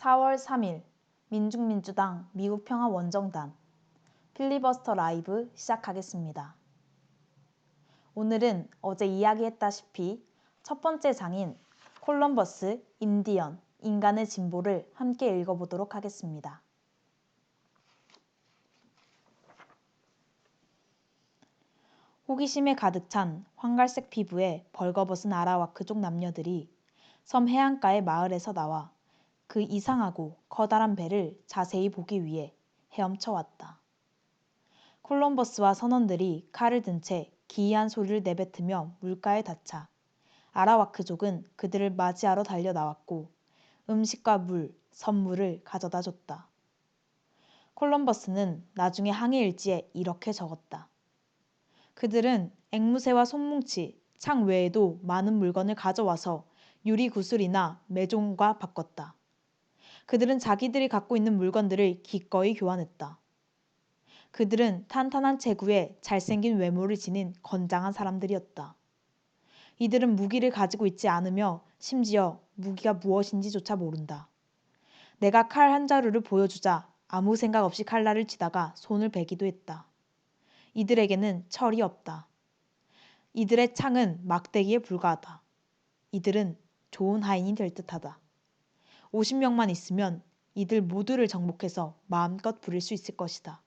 4월 3일 민중민주당 미국평화원정단 필리버스터 라이브 시작하겠습니다. 오늘은 어제 이야기했다시피 첫 번째 장인 콜럼버스, 인디언, 인간의 진보를 함께 읽어보도록 하겠습니다. 호기심에 가득 찬 황갈색 피부에 벌거벗은 아라와크족 남녀들이 섬 해안가의 마을에서 나와 그 이상하고 커다란 배를 자세히 보기 위해 헤엄쳐 왔다. 콜럼버스와 선원들이 칼을 든 채 기이한 소리를 내뱉으며 물가에 닿자 아라와크족은 그들을 맞이하러 달려 나왔고 음식과 물, 선물을 가져다 줬다. 콜럼버스는 나중에 항해 일지에 이렇게 적었다. 그들은 앵무새와 손뭉치, 창 외에도 많은 물건을 가져와서 유리 구슬이나 매종과 바꿨다. 그들은 자기들이 갖고 있는 물건들을 기꺼이 교환했다. 그들은 탄탄한 체구에 잘생긴 외모를 지닌 건장한 사람들이었다. 이들은 무기를 가지고 있지 않으며 심지어 무기가 무엇인지조차 모른다. 내가 칼 한 자루를 보여주자 아무 생각 없이 칼날을 치다가 손을 베기도 했다. 이들에게는 철이 없다. 이들의 창은 막대기에 불과하다. 이들은 좋은 하인이 될 듯하다. 50명만 있으면 이들 모두를 정복해서 마음껏 부릴 수 있을 것이다.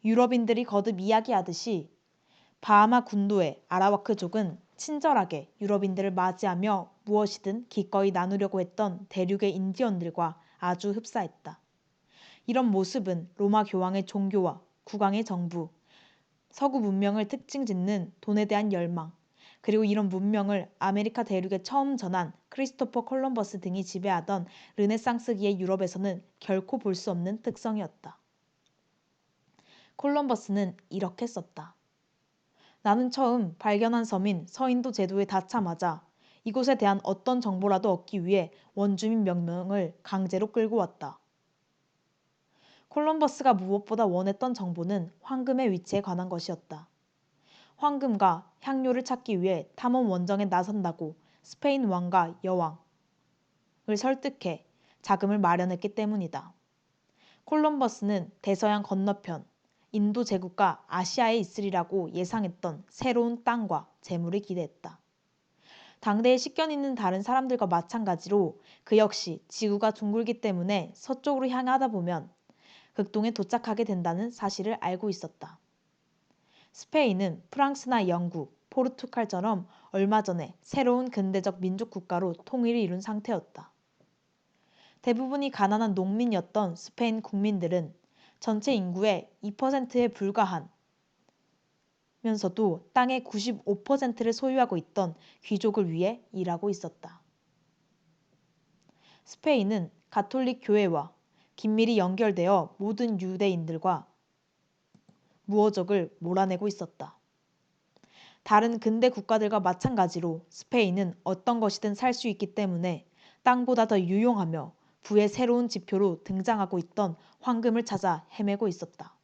유럽인들이 거듭 이야기하듯이 바하마 군도의 아라와크족은 친절하게 유럽인들을 맞이하며 무엇이든 기꺼이 나누려고 했던 대륙의 인디언들과 아주 흡사했다. 이런 모습은 로마 교황의 종교와 국왕의 정부, 서구 문명을 특징 짓는 돈에 대한 열망, 그리고 이런 문명을 아메리카 대륙에 처음 전한 크리스토퍼 콜럼버스 등이 지배하던 르네상스기의 유럽에서는 결코 볼 수 없는 특성이었다. 콜럼버스는 이렇게 썼다. 나는 처음 발견한 섬인 서인도 제도에 닿자마자 이곳에 대한 어떤 정보라도 얻기 위해 원주민 몇 명을 강제로 끌고 왔다. 콜럼버스가 무엇보다 원했던 정보는 황금의 위치에 관한 것이었다. 황금과 향료를 찾기 위해 탐험 원정에 나선다고 스페인 왕과 여왕을 설득해 자금을 마련했기 때문이다. 콜럼버스는 대서양 건너편 인도 제국과 아시아에 있으리라고 예상했던 새로운 땅과 재물을 기대했다. 당대에 식견 있는 다른 사람들과 마찬가지로 그 역시 지구가 둥글기 때문에 서쪽으로 향하다 보면 극동에 도착하게 된다는 사실을 알고 있었다. 스페인은 프랑스나 영국, 포르투갈처럼 얼마 전에 새로운 근대적 민족 국가로 통일을 이룬 상태였다. 대부분이 가난한 농민이었던 스페인 국민들은 전체 인구의 2%에 불과한 면서도 땅의 95%를 소유하고 있던 귀족을 위해 일하고 있었다. 스페인은 가톨릭 교회와 긴밀히 연결되어 모든 유대인들과 무어적을 몰아내고 있었다. 다른 근대 국가들과 마찬가지로 스페인은 어떤 것이든 살 수 있기 때문에 땅보다 더 유용하며 부의 새로운 지표로 등장하고 있던 황금을 찾아 헤매고 있었다.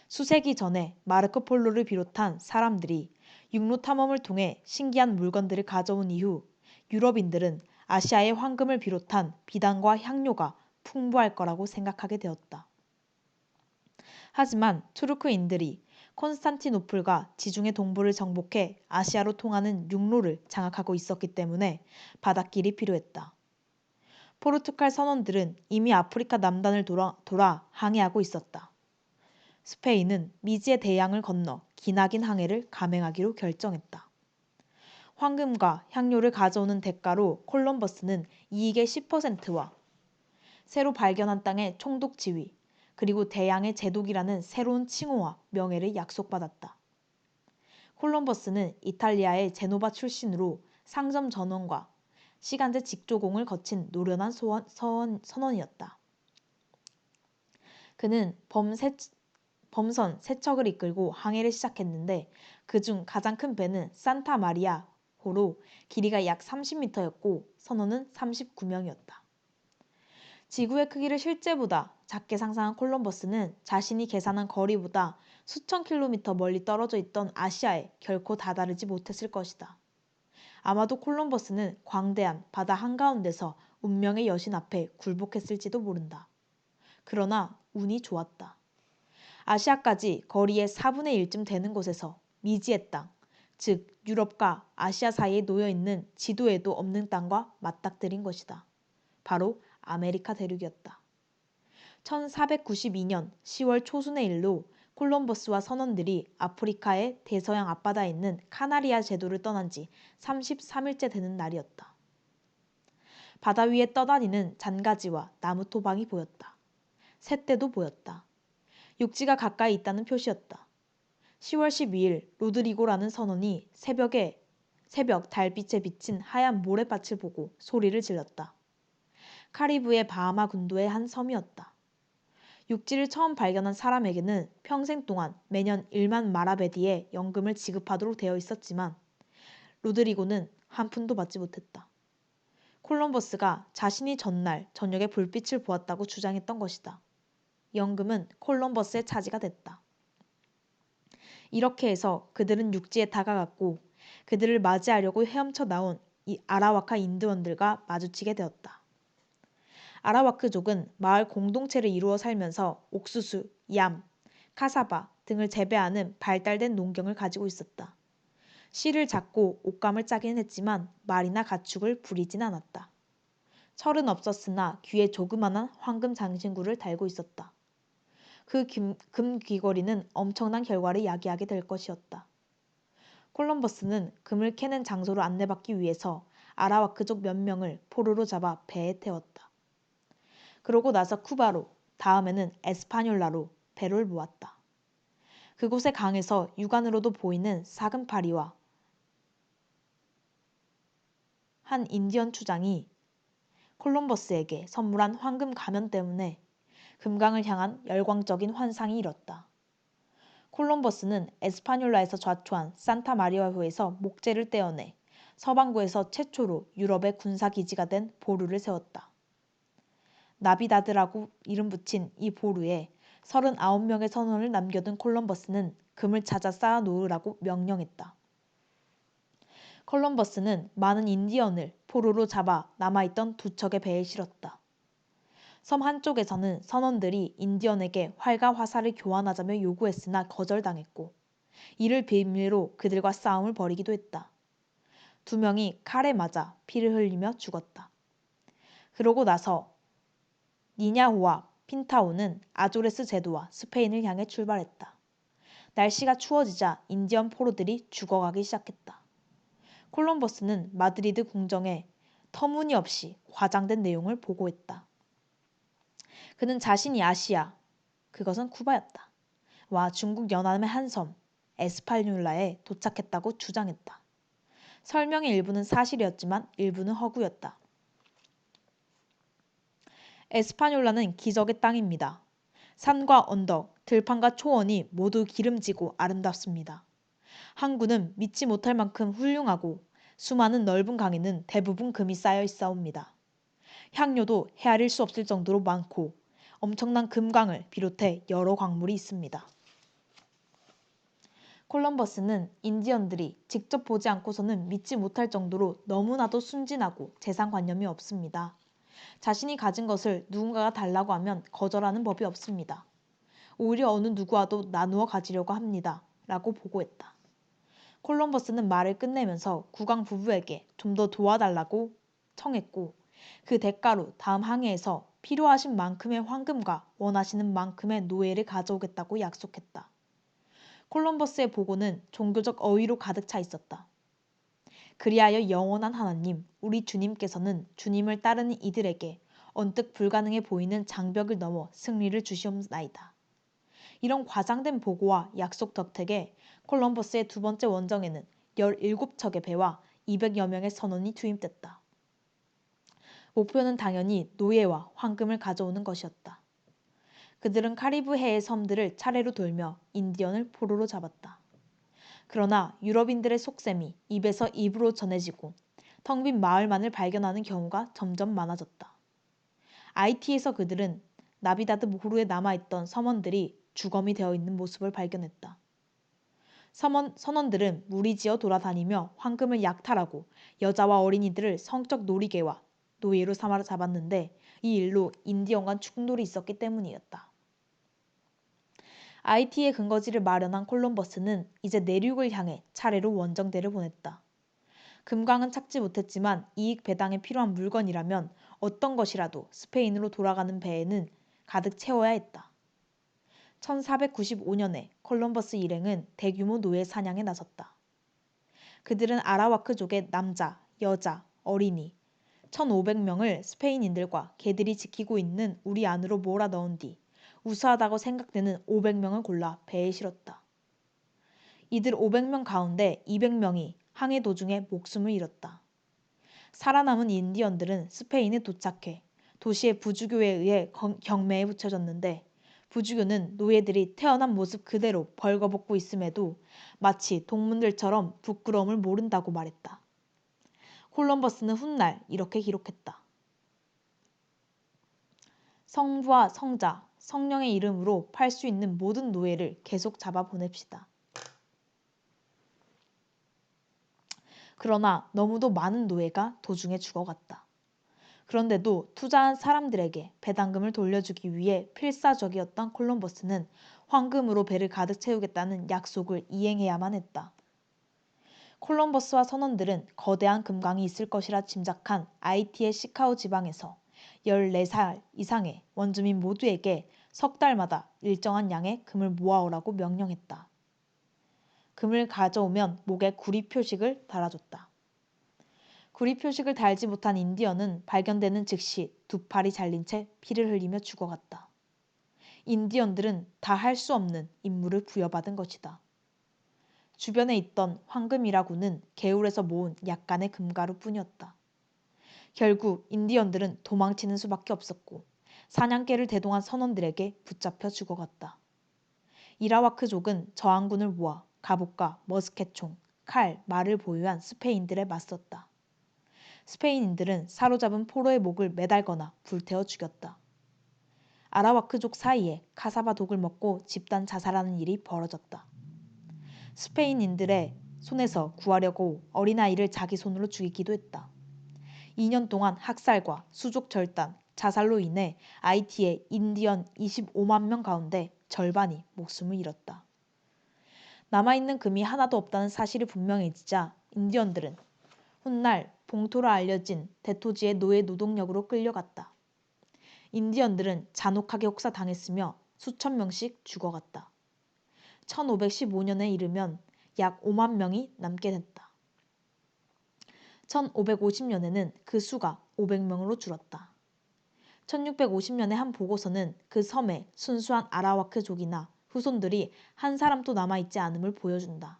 수세기 전에 마르코 폴로를 비롯한 사람들이 육로 탐험을 통해 신기한 물건들을 가져온 이후 유럽인들은 아시아의 황금을 비롯한 비단과 향료가 풍부할 거라고 생각하게 되었다. 하지만 투르크인들이 콘스탄티노플과 지중해 동부를 정복해 아시아로 통하는 육로를 장악하고 있었기 때문에 바닷길이 필요했다. 포르투갈 선원들은 이미 아프리카 남단을 돌아 항해하고 있었다. 스페인은 미지의 대양을 건너 기나긴 항해를 감행하기로 결정했다. 황금과 향료를 가져오는 대가로 콜럼버스는 이익의 10%와 새로 발견한 땅의 총독 지위, 그리고 대양의 제독이라는 새로운 칭호와 명예를 약속받았다. 콜럼버스는 이탈리아의 제노바 출신으로 상점 전원과 시간제 직조공을 거친 노련한 선원이었다. 그는 범선 세척을 이끌고 항해를 시작했는데 그중 가장 큰 배는 산타 마리아 호로 길이가 약 30m였고 선원은 39명이었다. 지구의 크기를 실제보다 작게 상상한 콜럼버스는 자신이 계산한 거리보다 수천 킬로미터 멀리 떨어져 있던 아시아에 결코 다다르지 못했을 것이다. 아마도 콜럼버스는 광대한 바다 한가운데서 운명의 여신 앞에 굴복했을지도 모른다. 그러나 운이 좋았다. 아시아까지 거리의 4분의 1쯤 되는 곳에서 미지의 땅, 즉 유럽과 아시아 사이에 놓여있는 지도에도 없는 땅과 맞닥뜨린 것이다. 바로 아메리카 대륙이었다. 1492년 10월 초순의 일로 콜럼버스와 선원들이 아프리카의 대서양 앞바다에 있는 카나리아 제도를 떠난 지 33일째 되는 날이었다. 바다 위에 떠다니는 잔가지와 나무 토방이 보였다. 새떼도 보였다. 육지가 가까이 있다는 표시였다. 10월 12일 로드리고라는 선원이 새벽 달빛에 비친 하얀 모래밭을 보고 소리를 질렀다. 카리브의 바하마 군도의 한 섬이었다. 육지를 처음 발견한 사람에게는 평생 동안 매년 1만 마라베디의 연금을 지급하도록 되어 있었지만 로드리고는 한 푼도 받지 못했다. 콜럼버스가 자신이 전날 저녁에 불빛을 보았다고 주장했던 것이다. 연금은 콜럼버스의 차지가 됐다. 이렇게 해서 그들은 육지에 다가갔고 그들을 맞이하려고 헤엄쳐 나온 이 아라와카 인디언들과 마주치게 되었다. 아라와크족은 마을 공동체를 이루어 살면서 옥수수, 얌, 카사바 등을 재배하는 발달된 농경을 가지고 있었다. 실을 잡고 옷감을 짜긴 했지만 말이나 가축을 부리진 않았다. 철은 없었으나 귀에 조그마한 황금 장신구를 달고 있었다. 그 금 귀걸이는 엄청난 결과를 야기하게 될 것이었다. 콜럼버스는 금을 캐는 장소로 안내받기 위해서 아라와크족 몇 명을 포로로 잡아 배에 태웠다. 그러고 나서 쿠바로, 다음에는 에스파뇰라로 배를 모았다. 그곳의 강에서 육안으로도 보이는 사금파리와 한 인디언 추장이 콜럼버스에게 선물한 황금 가면 때문에 금강을 향한 열광적인 환상이 일었다. 콜럼버스는 에스파뇰라에서 좌초한 산타마리아호에서 목재를 떼어내 서반구에서 최초로 유럽의 군사기지가 된 보루를 세웠다. 나비다드라고 이름 붙인 이 보루에 39명의 선원을 남겨둔 콜럼버스는 금을 찾아 쌓아 놓으라고 명령했다. 콜럼버스는 많은 인디언을 포로로 잡아 남아있던 두 척의 배에 실었다. 섬 한쪽에서는 선원들이 인디언에게 활과 화살을 교환하자며 요구했으나 거절당했고 이를 빌미로 그들과 싸움을 벌이기도 했다. 2명이 칼에 맞아 피를 흘리며 죽었다. 그러고 나서 니냐호와 핀타오는 아조레스 제도와 스페인을 향해 출발했다. 날씨가 추워지자 인디언 포로들이 죽어가기 시작했다. 콜럼버스는 마드리드 궁정에 터무니없이 과장된 내용을 보고했다. 그는 자신이 아시아, 그것은 쿠바였다. 와 중국 연안의 한 섬, 에스파뇰라에 도착했다고 주장했다. 설명의 일부는 사실이었지만 일부는 허구였다. 에스파뇰라는 기적의 땅입니다. 산과 언덕, 들판과 초원이 모두 기름지고 아름답습니다. 항구는 믿지 못할 만큼 훌륭하고 수많은 넓은 강에는 대부분 금이 쌓여 있사옵니다. 향료도 헤아릴 수 없을 정도로 많고 엄청난 금광을 비롯해 여러 광물이 있습니다. 콜럼버스는 인디언들이 직접 보지 않고서는 믿지 못할 정도로 너무나도 순진하고 재산관념이 없습니다. 자신이 가진 것을 누군가가 달라고 하면 거절하는 법이 없습니다. 오히려 어느 누구와도 나누어 가지려고 합니다. 라고 보고했다. 콜럼버스는 말을 끝내면서 국왕 부부에게 좀 더 도와달라고 청했고 그 대가로 다음 항해에서 필요하신 만큼의 황금과 원하시는 만큼의 노예를 가져오겠다고 약속했다. 콜럼버스의 보고는 종교적 어휘로 가득 차 있었다. 그리하여 영원한 하나님, 우리 주님께서는 주님을 따르는 이들에게 언뜻 불가능해 보이는 장벽을 넘어 승리를 주시옵나이다. 이런 과장된 보고와 약속 덕택에 콜럼버스의 두 번째 원정에는 17척의 배와 200여 명의 선원이 투입됐다. 목표는 당연히 노예와 황금을 가져오는 것이었다. 그들은 카리브해의 섬들을 차례로 돌며 인디언을 포로로 잡았다. 그러나 유럽인들의 속셈이 입에서 입으로 전해지고 텅 빈 마을만을 발견하는 경우가 점점 많아졌다. 아이티에서 그들은 나비다드 보루에 남아있던 섬원들이 주검이 되어 있는 모습을 발견했다. 선원들은 무리지어 돌아다니며 황금을 약탈하고 여자와 어린이들을 성적 놀이개와 노예로 사로잡았는데 이 일로 인디언 간 충돌이 있었기 때문이었다. IT의 근거지를 마련한 콜럼버스는 이제 내륙을 향해 차례로 원정대를 보냈다. 금광은 찾지 못했지만 이익 배당에 필요한 물건이라면 어떤 것이라도 스페인으로 돌아가는 배에는 가득 채워야 했다. 1495년에 콜럼버스 일행은 대규모 노예 사냥에 나섰다. 그들은 아라와크족의 남자, 여자, 어린이 1,500명을 스페인인들과 개들이 지키고 있는 우리 안으로 몰아넣은 뒤 우수하다고 생각되는 500명을 골라 배에 실었다. 이들 500명 가운데 200명이 항해 도중에 목숨을 잃었다. 살아남은 인디언들은 스페인에 도착해 도시의 부주교에 의해 경매에 붙여졌는데 부주교는 노예들이 태어난 모습 그대로 벌거벗고 있음에도 마치 동문들처럼 부끄러움을 모른다고 말했다. 콜럼버스는 훗날 이렇게 기록했다. 성부와 성자, 성령의 이름으로 팔 수 있는 모든 노예를 계속 잡아 보냅시다. 그러나 너무도 많은 노예가 도중에 죽어갔다. 그런데도 투자한 사람들에게 배당금을 돌려주기 위해 필사적이었던 콜럼버스는 황금으로 배를 가득 채우겠다는 약속을 이행해야만 했다. 콜럼버스와 선원들은 거대한 금광이 있을 것이라 짐작한 아이티의 시카오 지방에서 14살 이상의 원주민 모두에게 석 달마다 일정한 양의 금을 모아오라고 명령했다. 금을 가져오면 목에 구리 표식을 달아줬다. 구리 표식을 달지 못한 인디언은 발견되는 즉시 두 팔이 잘린 채 피를 흘리며 죽어갔다. 인디언들은 다 할 수 없는 임무를 부여받은 것이다. 주변에 있던 황금이라고는 개울에서 모은 약간의 금가루뿐이었다. 결국 인디언들은 도망치는 수밖에 없었고 사냥개를 대동한 선원들에게 붙잡혀 죽어갔다. 이라와크족은 저항군을 모아 갑옷과 머스켓총, 칼, 말을 보유한 스페인들에 맞섰다. 스페인인들은 사로잡은 포로의 목을 매달거나 불태워 죽였다. 아라와크족 사이에 카사바 독을 먹고 집단 자살하는 일이 벌어졌다. 스페인인들의 손에서 구하려고 어린아이를 자기 손으로 죽이기도 했다. 2년 동안 학살과 수족 절단, 자살로 인해 아이티의 인디언 25만 명 가운데 절반이 목숨을 잃었다. 남아있는 금이 하나도 없다는 사실이 분명해지자 인디언들은 훗날 봉토로 알려진 대토지의 노예 노동력으로 끌려갔다. 인디언들은 잔혹하게 혹사당했으며 수천 명씩 죽어갔다. 1515년에 이르면 약 5만 명이 남게 됐다. 1550년에는 그 수가 500명으로 줄었다. 1650년의 한 보고서는 그 섬에 순수한 아라와크족이나 후손들이 한 사람도 남아있지 않음을 보여준다.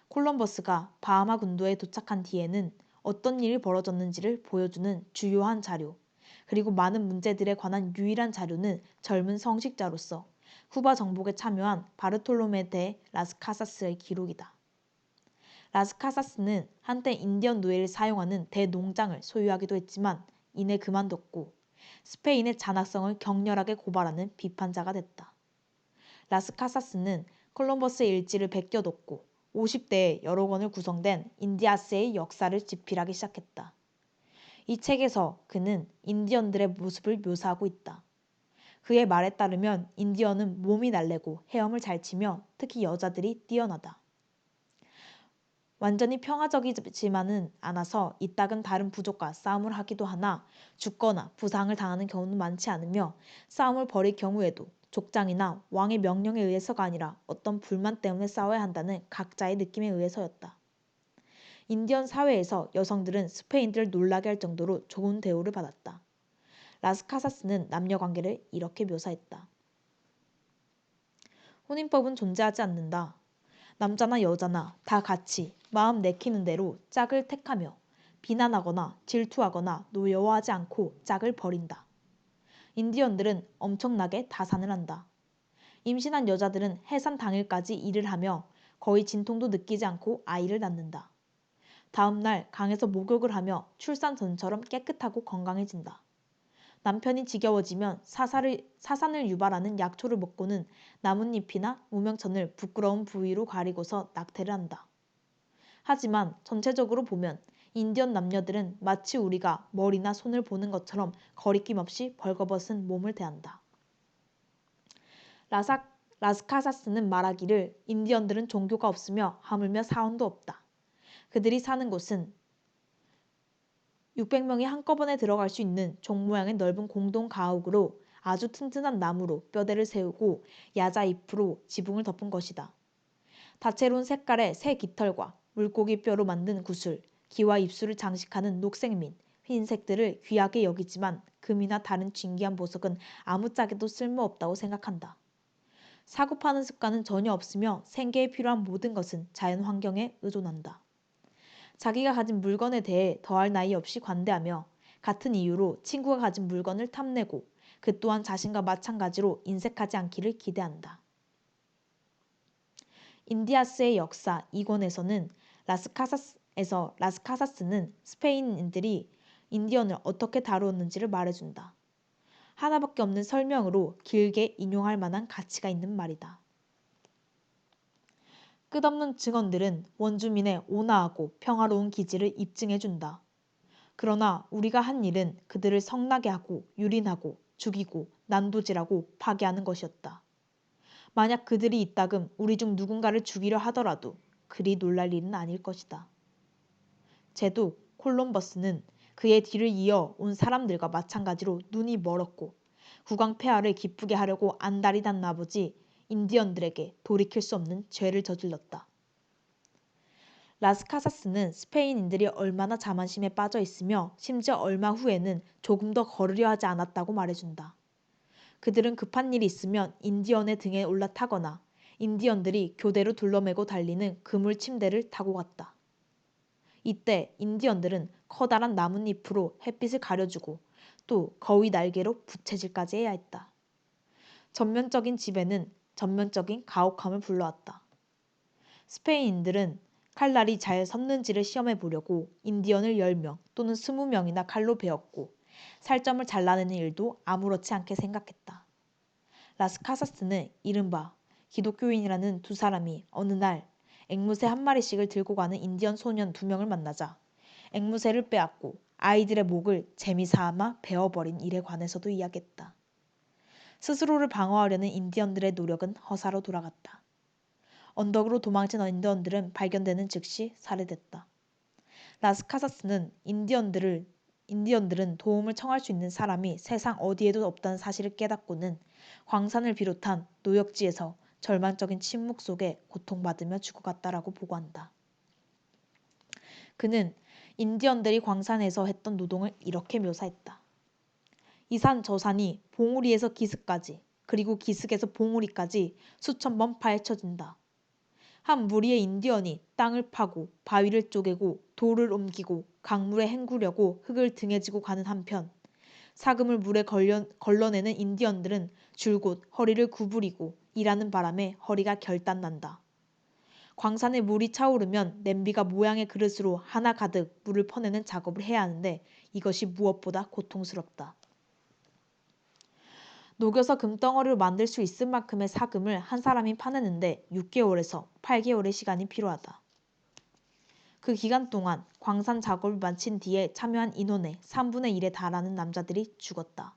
콜럼버스가 바하마 군도에 도착한 뒤에는 어떤 일이 벌어졌는지를 보여주는 주요한 자료, 그리고 많은 문제들에 관한 유일한 자료는 젊은 성직자로서 쿠바 정복에 참여한 바르톨로메 데 라스카사스의 기록이다. 라스카사스는 한때 인디언 노예를 사용하는 대농장을 소유하기도 했지만 이내 그만뒀고 스페인의 잔악성을 격렬하게 고발하는 비판자가 됐다. 라스카사스는 콜럼버스의 일지를 베껴뒀고 50대에 여러 권을 구성된 인디아스의 역사를 집필하기 시작했다. 이 책에서 그는 인디언들의 모습을 묘사하고 있다. 그의 말에 따르면 인디언은 몸이 날래고 헤엄을 잘 치며 특히 여자들이 뛰어나다. 완전히 평화적이지만은 않아서 이따금 다른 부족과 싸움을 하기도 하나 죽거나 부상을 당하는 경우는 많지 않으며 싸움을 벌일 경우에도 족장이나 왕의 명령에 의해서가 아니라 어떤 불만 때문에 싸워야 한다는 각자의 느낌에 의해서였다. 인디언 사회에서 여성들은 스페인들을 놀라게 할 정도로 좋은 대우를 받았다. 라스카사스는 남녀관계를 이렇게 묘사했다. 혼인법은 존재하지 않는다. 남자나 여자나 다 같이 마음 내키는 대로 짝을 택하며 비난하거나 질투하거나 노여워하지 않고 짝을 버린다. 인디언들은 엄청나게 다산을 한다. 임신한 여자들은 해산 당일까지 일을 하며 거의 진통도 느끼지 않고 아이를 낳는다. 다음 날 강에서 목욕을 하며 출산 전처럼 깨끗하고 건강해진다. 남편이 지겨워지면 사산을 유발하는 약초를 먹고는 나뭇잎이나 무명천을 부끄러운 부위로 가리고서 낙태를 한다. 하지만 전체적으로 보면 인디언 남녀들은 마치 우리가 머리나 손을 보는 것처럼 거리낌 없이 벌거벗은 몸을 대한다. 라스카사스는 말하기를 인디언들은 종교가 없으며 하물며 사원도 없다. 그들이 사는 곳은 600명이 한꺼번에 들어갈 수 있는 종 모양의 넓은 공동 가옥으로 아주 튼튼한 나무로 뼈대를 세우고 야자 잎으로 지붕을 덮은 것이다. 다채로운 색깔의 새 깃털과 물고기 뼈로 만든 구슬, 귀와 입술을 장식하는 녹색 흰색들을 귀하게 여기지만 금이나 다른 진귀한 보석은 아무짝에도 쓸모없다고 생각한다. 사고 파는 습관은 전혀 없으며 생계에 필요한 모든 것은 자연 환경에 의존한다. 자기가 가진 물건에 대해 더할 나위 없이 관대하며 같은 이유로 친구가 가진 물건을 탐내고 그 또한 자신과 마찬가지로 인색하지 않기를 기대한다. 인디아스의 역사 2권에서는 라스카사스는 스페인인들이 인디언을 어떻게 다루었는지를 말해준다. 하나밖에 없는 설명으로 길게 인용할 만한 가치가 있는 말이다. 끝없는 증언들은 원주민의 온화하고 평화로운 기질을 입증해준다. 그러나 우리가 한 일은 그들을 성나게 하고 유린하고 죽이고 난도질하고 파괴하는 것이었다. 만약 그들이 이따금 우리 중 누군가를 죽이려 하더라도 그리 놀랄 일은 아닐 것이다. 제독 콜럼버스는 그의 뒤를 이어 온 사람들과 마찬가지로 눈이 멀었고 국왕 폐하를 기쁘게 하려고 안달이 난 나머지 인디언들에게 돌이킬 수 없는 죄를 저질렀다. 라스카사스는 스페인인들이 얼마나 자만심에 빠져 있으며 심지어 얼마 후에는 조금 더 거르려 하지 않았다고 말해준다. 그들은 급한 일이 있으면 인디언의 등에 올라타거나 인디언들이 교대로 둘러매고 달리는 그물 침대를 타고 갔다. 이때 인디언들은 커다란 나뭇잎으로 햇빛을 가려주고 또 거위 날개로 부채질까지 해야 했다. 전면적인 지배는 전면적인 가혹함을 불러왔다. 스페인인들은 칼날이 잘 섰는지를 시험해 보려고 인디언을 10명 또는 20명이나 칼로 베었고 살점을 잘라내는 일도 아무렇지 않게 생각했다. 라스카사스는 이른바 기독교인이라는 두 사람이 어느 날 앵무새 한 마리씩을 들고 가는 인디언 소년 2명을 만나자 앵무새를 빼앗고 아이들의 목을 재미삼아 베어버린 일에 관해서도 이야기했다. 스스로를 방어하려는 인디언들의 노력은 허사로 돌아갔다. 언덕으로 도망친 인디언들은 발견되는 즉시 살해됐다. 라스카사스는 인디언들은 도움을 청할 수 있는 사람이 세상 어디에도 없다는 사실을 깨닫고는 광산을 비롯한 노역지에서 절망적인 침묵 속에 고통받으며 죽어갔다라고 보고한다. 그는 인디언들이 광산에서 했던 노동을 이렇게 묘사했다. 이 산 저 산이 봉우리에서 기슭까지 그리고 기슭에서 봉우리까지 수천 번 파헤쳐진다. 한 무리의 인디언이 땅을 파고 바위를 쪼개고 돌을 옮기고 강물에 헹구려고 흙을 등에 지고 가는 한편 사금을 물에 걸러내는 인디언들은 줄곧 허리를 구부리고 일하는 바람에 허리가 결단난다. 광산에 물이 차오르면 냄비가 모양의 그릇으로 하나 가득 물을 퍼내는 작업을 해야 하는데 이것이 무엇보다 고통스럽다. 녹여서 금덩어리로 만들 수 있을 만큼의 사금을 한 사람이 파내는데 6개월에서 8개월의 시간이 필요하다. 그 기간 동안 광산 작업을 마친 뒤에 참여한 인원의 3분의 1에 달하는 남자들이 죽었다.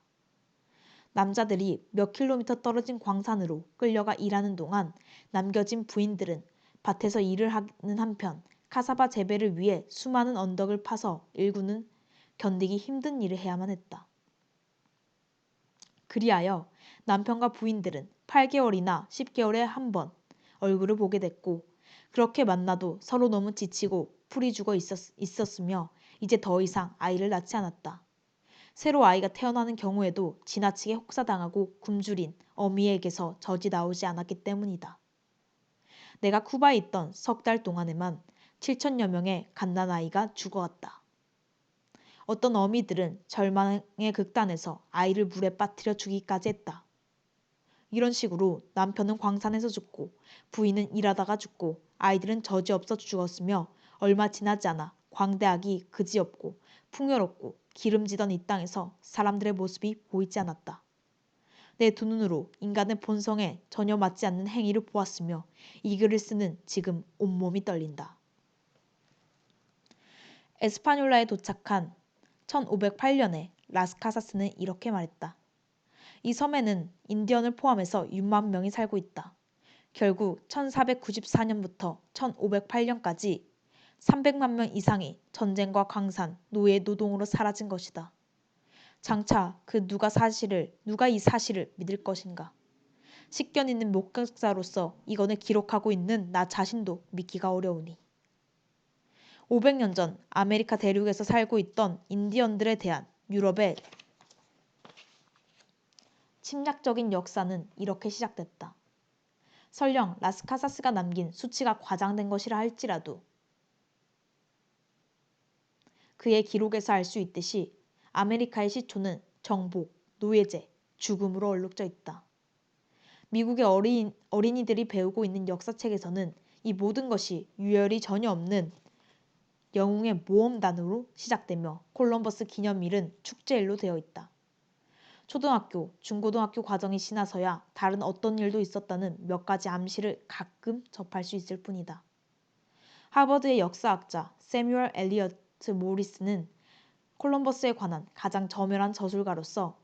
남자들이 몇 킬로미터 떨어진 광산으로 끌려가 일하는 동안 남겨진 부인들은 밭에서 일을 하는 한편 카사바 재배를 위해 수많은 언덕을 파서 일구는 견디기 힘든 일을 해야만 했다. 그리하여 남편과 부인들은 8개월이나 10개월에 한 번 얼굴을 보게 됐고 그렇게 만나도 서로 너무 지치고 풀이 죽어 있었으며 이제 더 이상 아이를 낳지 않았다. 새로 아이가 태어나는 경우에도 지나치게 혹사당하고 굶주린 어미에게서 젖이 나오지 않았기 때문이다. 내가 쿠바에 있던 석 달 동안에만 7천여 명의 갓난아이가 죽어갔다. 어떤 어미들은 절망의 극단에서 아이를 물에 빠뜨려 죽이기까지 했다. 이런 식으로 남편은 광산에서 죽고 부인은 일하다가 죽고 아이들은 젖이없어 죽었으며 얼마 지나지 않아 광대하기 그지없고 풍요롭고 기름지던 이 땅에서 사람들의 모습이 보이지 않았다. 내 두 눈으로 인간의 본성에 전혀 맞지 않는 행위를 보았으며 이 글을 쓰는 지금 온몸이 떨린다. 에스파뇰라에 도착한 1508년에 라스카사스는 이렇게 말했다. 이 섬에는 인디언을 포함해서 6만 명이 살고 있다. 결국 1494년부터 1508년까지 300만 명 이상이 전쟁과 광산, 노예, 노동으로 사라진 것이다. 장차 누가 이 사실을 믿을 것인가? 식견 있는 목격자로서 이건을 기록하고 있는 나 자신도 믿기가 어려우니. 500년 전 아메리카 대륙에서 살고 있던 인디언들에 대한 유럽의 침략적인 역사는 이렇게 시작됐다. 설령 라스카사스가 남긴 수치가 과장된 것이라 할지라도 그의 기록에서 알 수 있듯이 아메리카의 시초는 정복, 노예제, 죽음으로 얼룩져 있다. 미국의 어린이들이 배우고 있는 역사책에서는 이 모든 것이 유혈이 전혀 없는 영웅의 모험단으로 시작되며 콜럼버스 기념일은 축제일로 되어 있다. 초등학교, 중고등학교 과정이 지나서야 다른 어떤 일도 있었다는 몇 가지 암시를 가끔 접할 수 있을 뿐이다. 하버드의 역사학자 세뮤얼 엘리어트 모리스는 콜럼버스에 관한 가장 저멸한 저술가로서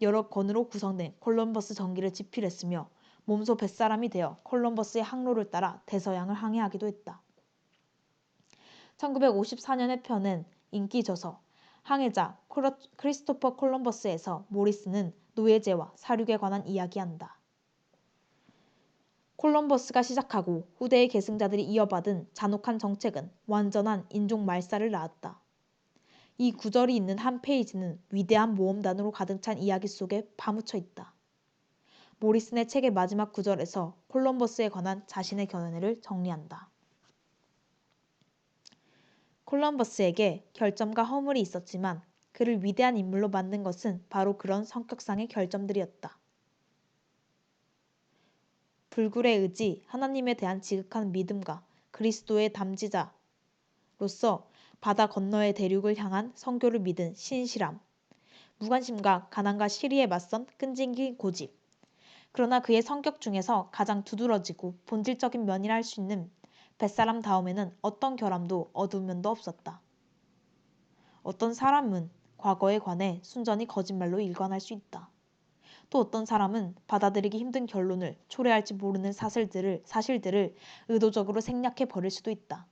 여러 권으로 구성된 콜럼버스 전기를 집필했으며 몸소 뱃사람이 되어 콜럼버스의 항로를 따라 대서양을 항해하기도 했다. 1954년에 펴낸 인기 저서 항해자 크리스토퍼 콜럼버스에서 모리스는 노예제와 사륙에 관한 이야기한다. 콜럼버스가 시작하고 후대의 계승자들이 이어받은 잔혹한 정책은 완전한 인종 말살을 낳았다. 이 구절이 있는 한 페이지는 위대한 모험단으로 가득 찬 이야기 속에 파묻혀 있다. 모리슨의 책의 마지막 구절에서 콜럼버스에 관한 자신의 견해를 정리한다. 콜럼버스에게 결점과 허물이 있었지만 그를 위대한 인물로 만든 것은 바로 그런 성격상의 결점들이었다. 불굴의 의지, 하나님에 대한 지극한 믿음과 그리스도의 담지자로서 바다 건너의 대륙을 향한 선교를 믿은 신실함, 무관심과 가난과 시리에 맞선 끈질긴 고집. 그러나 그의 성격 중에서 가장 두드러지고 본질적인 면이라 할 수 있는 뱃사람 다음에는 어떤 결함도 어두운 면도 없었다. 어떤 사람은 과거에 관해 순전히 거짓말로 일관할 수 있다. 또 어떤 사람은 받아들이기 힘든 결론을 초래할지 모르는 사실들을 의도적으로 생략해 버릴 수도 있다.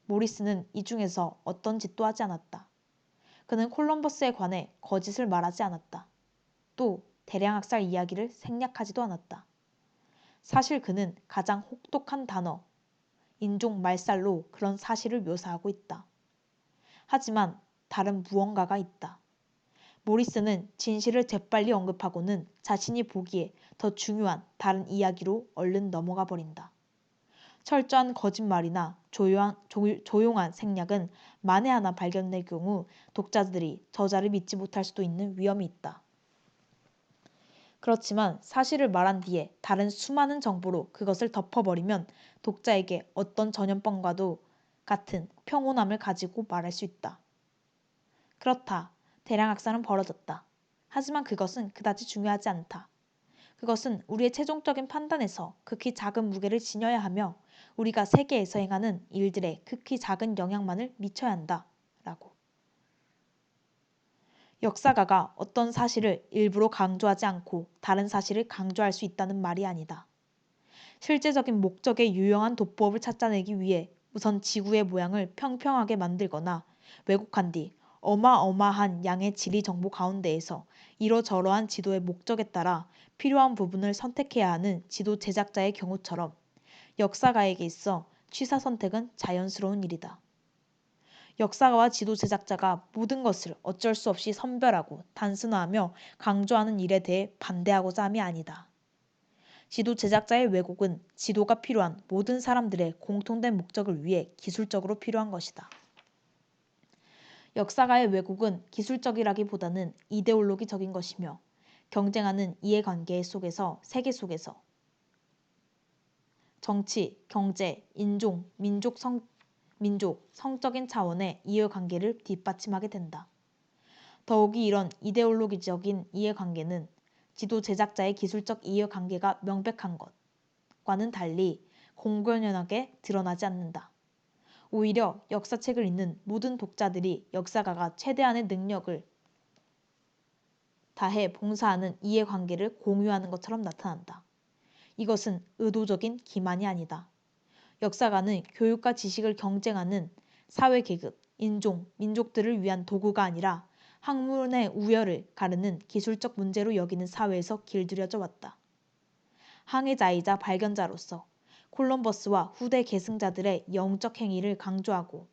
모리스는 이 중에서 어떤 짓도 하지 않았다. 그는 콜럼버스에 관해 거짓을 말하지 않았다. 또 대량학살 이야기를 생략하지도 않았다. 사실 그는 가장 혹독한 단어, 인종 말살로 그런 사실을 묘사하고 있다. 하지만 다른 무언가가 있다. 모리스는 진실을 재빨리 언급하고는 자신이 보기에 더 중요한 다른 이야기로 얼른 넘어가 버린다. 철저한 거짓말이나 조용한 생략은 만에 하나 발견될 경우 독자들이 저자를 믿지 못할 수도 있는 위험이 있다. 그렇지만 사실을 말한 뒤에 다른 수많은 정보로 그것을 덮어버리면 독자에게 어떤 전염병과도 같은 평온함을 가지고 말할 수 있다. 그렇다. 대량학살은 벌어졌다. 하지만 그것은 그다지 중요하지 않다. 그것은 우리의 최종적인 판단에서 극히 작은 무게를 지녀야 하며 우리가 세계에서 행하는 일들에 극히 작은 영향만을 미쳐야 한다. 라고. 역사가가 어떤 사실을 일부러 강조하지 않고 다른 사실을 강조할 수 있다는 말이 아니다. 실제적인 목적에 유용한 도법을 찾아내기 위해 우선 지구의 모양을 평평하게 만들거나 왜곡한 뒤 어마어마한 양의 지리 정보 가운데에서 이러저러한 지도의 목적에 따라 필요한 부분을 선택해야 하는 지도 제작자의 경우처럼 역사가에게 있어 취사 선택은 자연스러운 일이다. 역사가와 지도 제작자가 모든 것을 어쩔 수 없이 선별하고 단순화하며 강조하는 일에 대해 반대하고자 함이 아니다. 지도 제작자의 왜곡은 지도가 필요한 모든 사람들의 공통된 목적을 위해 기술적으로 필요한 것이다. 역사가의 왜곡은 기술적이라기보다는 이데올로기적인 것이며 경쟁하는 이해관계 속에서 세계 속에서 정치, 경제, 인종, 민족, 성적인 차원의 이해관계를 뒷받침하게 된다. 더욱이 이런 이데올로기적인 이해관계는 지도 제작자의 기술적 이해관계가 명백한 것과는 달리 공공연하게 드러나지 않는다. 오히려 역사책을 읽는 모든 독자들이 역사가가 최대한의 능력을 다해 봉사하는 이해관계를 공유하는 것처럼 나타난다. 이것은 의도적인 기만이 아니다. 역사가는 교육과 지식을 경쟁하는 사회계급, 인종, 민족들을 위한 도구가 아니라 학문의 우열을 가르는 기술적 문제로 여기는 사회에서 길들여져 왔다. 항해자이자 발견자로서 콜럼버스와 후대 계승자들의 영적 행위를 강조하고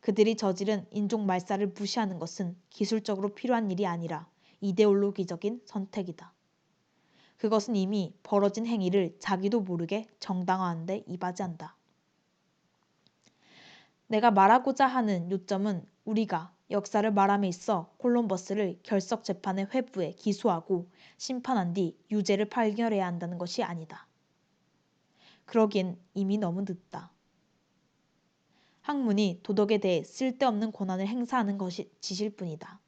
그들이 저지른 인종 말살을 무시하는 것은 기술적으로 필요한 일이 아니라 이데올로기적인 선택이다. 그것은 이미 벌어진 행위를 자기도 모르게 정당화하는 데 이바지한다. 내가 말하고자 하는 요점은 우리가 역사를 말함에 있어 콜럼버스를 결석재판의 회부에 기소하고 심판한 뒤 유죄를 판결해야 한다는 것이 아니다. 그러기엔 이미 너무 늦다. 학문이 도덕에 대해 쓸데없는 권한을 행사하는 것이 짓일 뿐이다.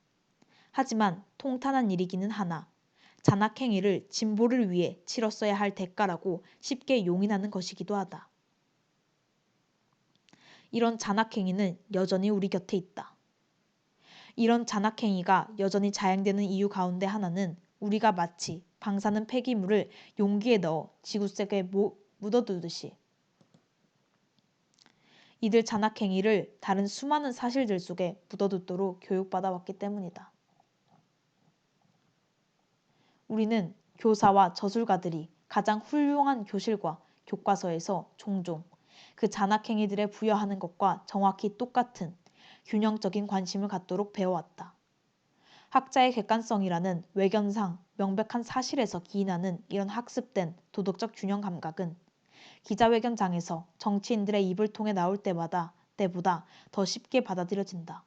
하지만 통탄한 일이기는 하나 잔악행위를 진보를 위해 치렀어야 할 대가라고 쉽게 용인하는 것이기도 하다. 이런 잔악행위는 여전히 우리 곁에 있다. 이런 잔악행위가 여전히 자행되는 이유 가운데 하나는 우리가 마치 방사능 폐기물을 용기에 넣어 지구색에 묻어두듯이 이들 잔악행위를 다른 수많은 사실들 속에 묻어두도록 교육받아 왔기 때문이다. 우리는 교사와 저술가들이 가장 훌륭한 교실과 교과서에서 종종 그 잔악행위들에 부여하는 것과 정확히 똑같은 균형적인 관심을 갖도록 배워왔다. 학자의 객관성이라는 외견상 명백한 사실에서 기인하는 이런 학습된 도덕적 균형 감각은 기자회견장에서 정치인들의 입을 통해 나올 때보다 더 쉽게 받아들여진다.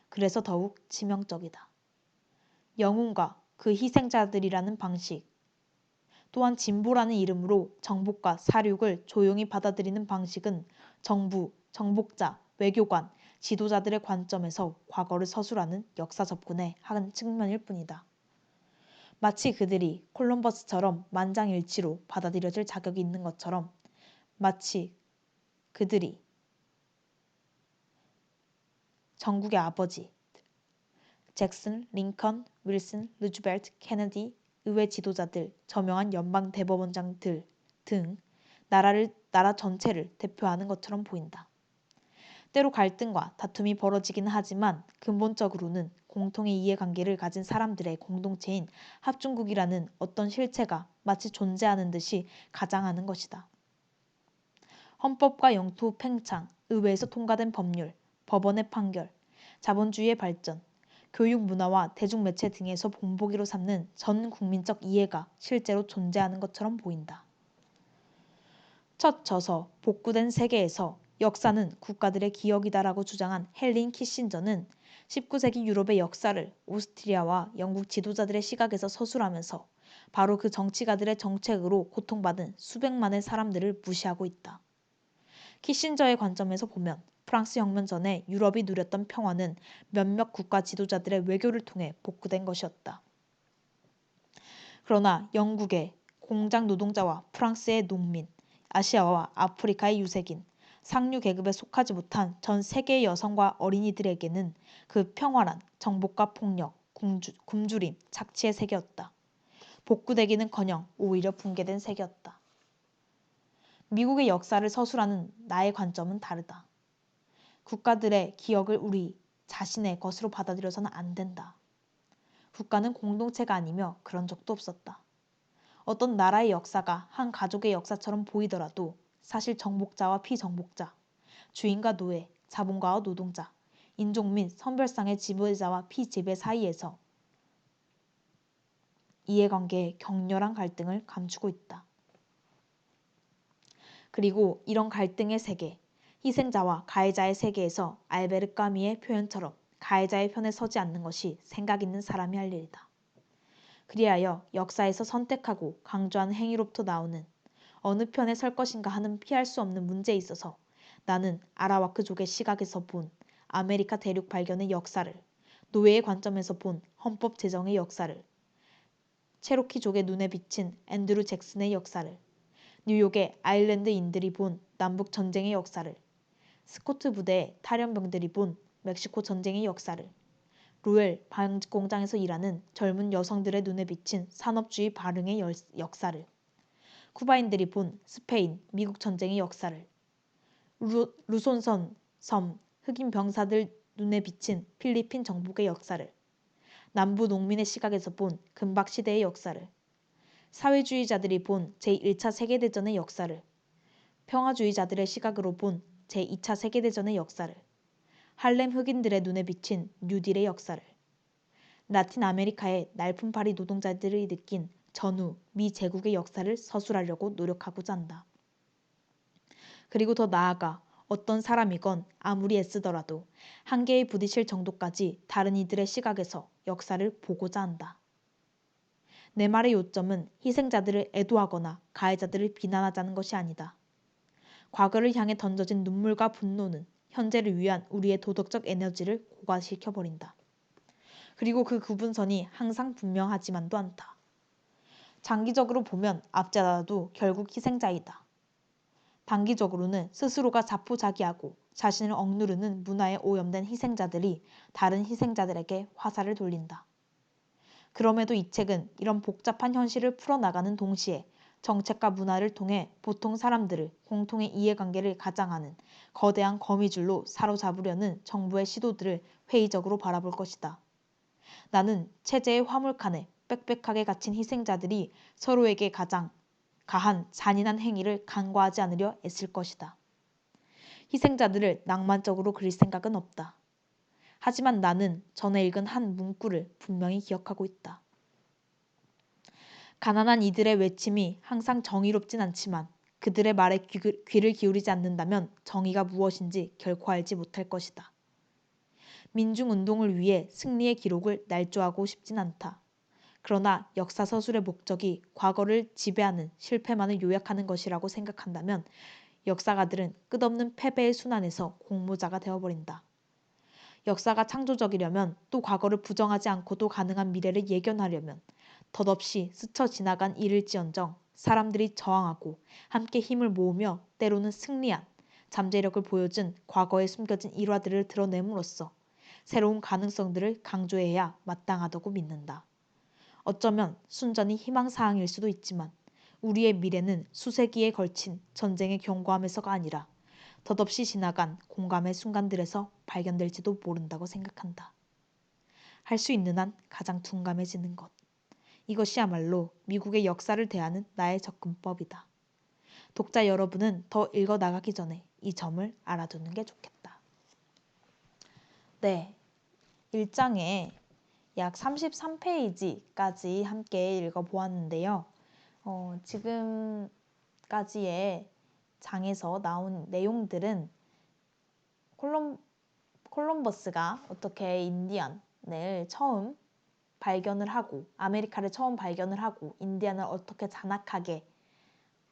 그래서 더욱 치명적이다. 영웅과 그 희생자들이라는 방식, 또한 진보라는 이름으로 정복과 사륙을 조용히 받아들이는 방식은 정부, 정복자, 외교관, 지도자들의 관점에서 과거를 서술하는 역사 접근의 한 측면일 뿐이다. 마치 그들이 콜럼버스처럼 만장일치로 받아들여질 자격이 있는 것처럼 마치 그들이 전국의 아버지, 잭슨, 링컨, 윌슨, 루즈벨트, 케네디, 의회 지도자들, 저명한 연방 대법원장들 등 나라 전체를 대표하는 것처럼 보인다. 때로 갈등과 다툼이 벌어지긴 하지만 근본적으로는 공통의 이해관계를 가진 사람들의 공동체인 합중국이라는 어떤 실체가 마치 존재하는 듯이 가장하는 것이다. 헌법과 영토 팽창, 의회에서 통과된 법률, 법원의 판결, 자본주의의 발전, 교육 문화와 대중매체 등에서 본보기로 삼는 전 국민적 이해가 실제로 존재하는 것처럼 보인다. 첫 저서 복구된 세계에서 역사는 국가들의 기억이다라고 주장한 헨리 키신저는 19세기 유럽의 역사를 오스트리아와 영국 지도자들의 시각에서 서술하면서 바로 그 정치가들의 정책으로 고통받은 수백만의 사람들을 무시하고 있다. 키신저의 관점에서 보면 프랑스 혁명 전에 유럽이 누렸던 평화는 몇몇 국가 지도자들의 외교를 통해 복구된 것이었다. 그러나 영국의 공장 노동자와 프랑스의 농민, 아시아와 아프리카의 유색인, 상류 계급에 속하지 못한 전 세계의 여성과 어린이들에게는 그 평화란 정복과 폭력, 굶주림, 착취의 세계였다. 복구되기는커녕 오히려 붕괴된 세계였다. 미국의 역사를 서술하는 나의 관점은 다르다. 국가들의 기억을 우리 자신의 것으로 받아들여서는 안 된다. 국가는 공동체가 아니며 그런 적도 없었다. 어떤 나라의 역사가 한 가족의 역사처럼 보이더라도 사실 정복자와 피정복자, 주인과 노예, 자본가와 노동자, 인종 및 성별상의 지배자와 피지배 사이에서 이해관계의 격렬한 갈등을 감추고 있다. 그리고 이런 갈등의 세계, 희생자와 가해자의 세계에서 알베르 까미의 표현처럼 가해자의 편에 서지 않는 것이 생각 있는 사람이 할 일이다. 그리하여 역사에서 선택하고 강조하는 행위로부터 나오는 어느 편에 설 것인가 하는 피할 수 없는 문제에 있어서 나는 아라와크족의 시각에서 본 아메리카 대륙 발견의 역사를, 노예의 관점에서 본 헌법 제정의 역사를, 체로키족의 눈에 비친 앤드루 잭슨의 역사를, 뉴욕의 아일랜드인들이 본 남북전쟁의 역사를, 스코트 부대 탈영병들이 본 멕시코 전쟁의 역사를, 로엘 방직 공장에서 일하는 젊은 여성들의 눈에 비친 산업주의 발흥의 역사를, 쿠바인들이 본 스페인, 미국 전쟁의 역사를, 루손선 섬 흑인 병사들 눈에 비친 필리핀 정복의 역사를, 남부 농민의 시각에서 본 금박시대의 역사를, 사회주의자들이 본 제1차 세계대전의 역사를, 평화주의자들의 시각으로 본 제2차 세계대전의 역사를, 할렘 흑인들의 눈에 비친 뉴딜의 역사를, 라틴 아메리카의 날품팔이 노동자들이 느낀 전후 미 제국의 역사를 서술하려고 노력하고자 한다. 그리고 더 나아가 어떤 사람이건 아무리 애쓰더라도 한계에 부딪힐 정도까지 다른 이들의 시각에서 역사를 보고자 한다. 내 말의 요점은 희생자들을 애도하거나 가해자들을 비난하자는 것이 아니다. 과거를 향해 던져진 눈물과 분노는 현재를 위한 우리의 도덕적 에너지를 고갈시켜버린다. 그리고 그 구분선이 항상 분명하지만도 않다. 장기적으로 보면 앞자라도 결국 희생자이다. 단기적으로는 스스로가 자포자기하고 자신을 억누르는 문화에 오염된 희생자들이 다른 희생자들에게 화살을 돌린다. 그럼에도 이 책은 이런 복잡한 현실을 풀어나가는 동시에 정책과 문화를 통해 보통 사람들을 공통의 이해관계를 가장하는 거대한 거미줄로 사로잡으려는 정부의 시도들을 회의적으로 바라볼 것이다. 나는 체제의 화물칸에 빽빽하게 갇힌 희생자들이 서로에게 가장 가한 잔인한 행위를 간과하지 않으려 애쓸 것이다. 희생자들을 낭만적으로 그릴 생각은 없다. 하지만 나는 전에 읽은 한 문구를 분명히 기억하고 있다. 가난한 이들의 외침이 항상 정의롭진 않지만 그들의 말에 귀를 기울이지 않는다면 정의가 무엇인지 결코 알지 못할 것이다. 민중운동을 위해 승리의 기록을 날조하고 싶진 않다. 그러나 역사서술의 목적이 과거를 지배하는 실패만을 요약하는 것이라고 생각한다면 역사가들은 끝없는 패배의 순환에서 공모자가 되어버린다. 역사가 창조적이려면 또 과거를 부정하지 않고도 가능한 미래를 예견하려면 덧없이 스쳐 지나간 일일지언정 사람들이 저항하고 함께 힘을 모으며 때로는 승리한 잠재력을 보여준 과거에 숨겨진 일화들을 드러냄으로써 새로운 가능성들을 강조해야 마땅하다고 믿는다. 어쩌면 순전히 희망사항일 수도 있지만 우리의 미래는 수세기에 걸친 전쟁의 경고함에서가 아니라 덧없이 지나간 공감의 순간들에서 발견될지도 모른다고 생각한다. 할 수 있는 한 가장 둔감해지는 것. 이것이야말로 미국의 역사를 대하는 나의 접근법이다. 독자 여러분은 더 읽어나가기 전에 이 점을 알아두는 게 좋겠다. 네, 1장에 약 33페이지까지 함께 읽어보았는데요. 지금까지의 장에서 나온 내용들은 콜럼버스가 어떻게 인디언을 처음 발견을 하고 아메리카를 처음 발견을 하고 인디언을 어떻게 잔악하게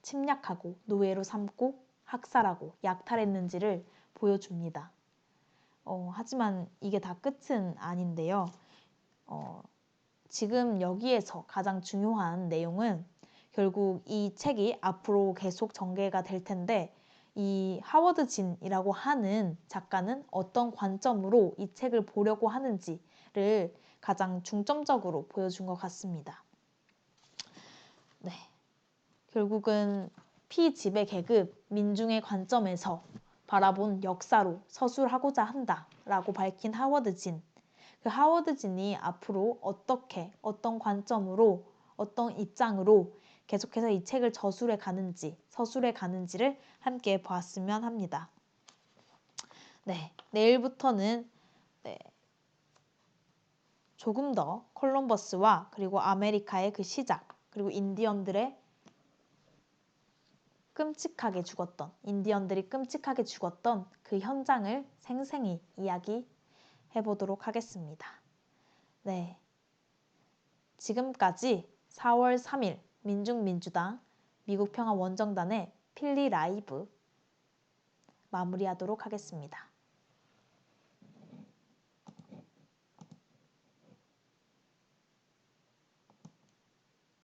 침략하고 노예로 삼고 학살하고 약탈했는지를 보여줍니다. 하지만 이게 다 끝은 아닌데요. 지금 여기에서 가장 중요한 내용은 결국 이 책이 앞으로 계속 전개가 될 텐데 이 하워드 진이라고 하는 작가는 어떤 관점으로 이 책을 보려고 하는지를 가장 중점적으로 보여준 것 같습니다. 네, 결국은 피지배 계급 민중의 관점에서 바라본 역사로 서술하고자 한다라고 밝힌 하워드 진. 그 하워드 진이 앞으로 어떻게 어떤 관점으로 어떤 입장으로 계속해서 이 책을 서술해 가는지를 함께 보았으면 합니다. 네, 내일부터는 조금 더 콜럼버스와 그리고 아메리카의 그 시작 그리고 인디언들이 끔찍하게 죽었던 그 현장을 생생히 이야기해 보도록 하겠습니다. 네, 지금까지 4월 3일 민중민주당 미국평화원정단의 필리 라이브 마무리하도록 하겠습니다.